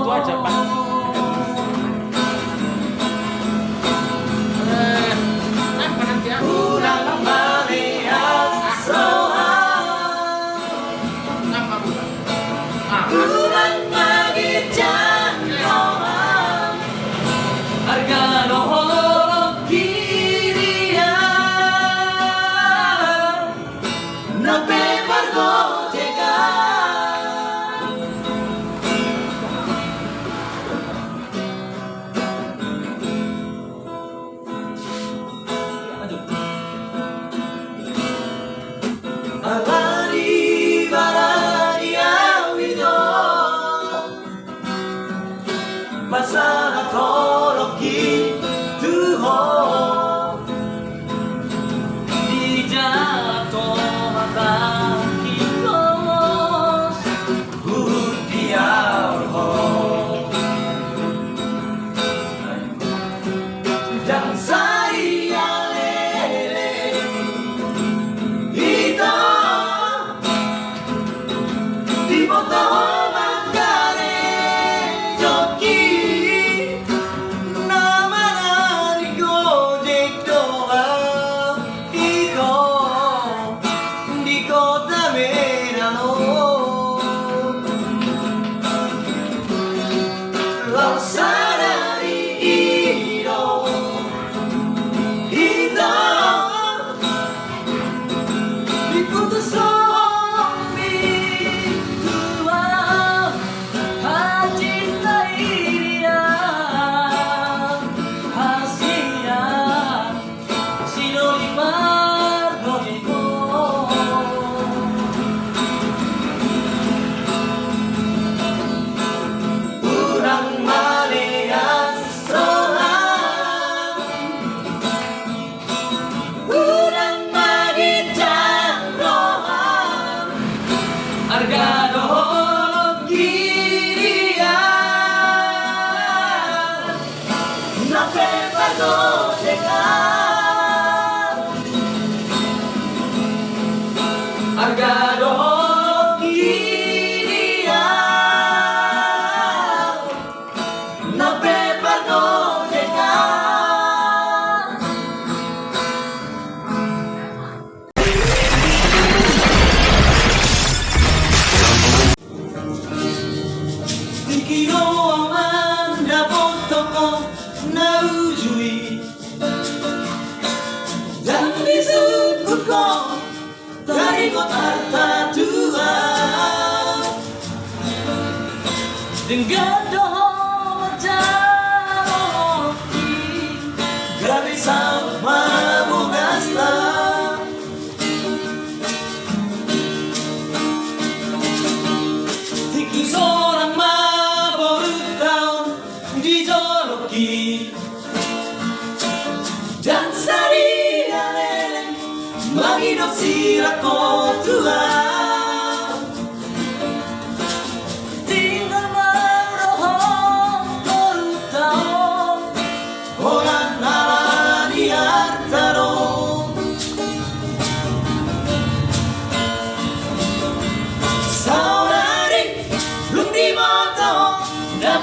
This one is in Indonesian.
itu aja Pak. Apa nanti ya? Ulang Malian Soal Apa bukan? Ulang Magijan Rohan Harga Nohorok Kirian Nape Pargo Jeka Alani Barani Awido Masalah Toroki Tuho Di jatuh mata kilos Budiarho Dan saya lele Ito Di boto mangkare joki nama dari gojek doa iko di kota Merano lausana di iro ito diputus Argado Kiria Na prepargo Jeka Dikino amanda potoko na ujui Dan disebutko dari kota tua dengan doa jauh dari sama bugasta tiki seorang mabuk tahun dijoloki dan sari alele Magino sirako tua Tinggal merohong korutao Orang nala di artaro Saudari belum dimotong dan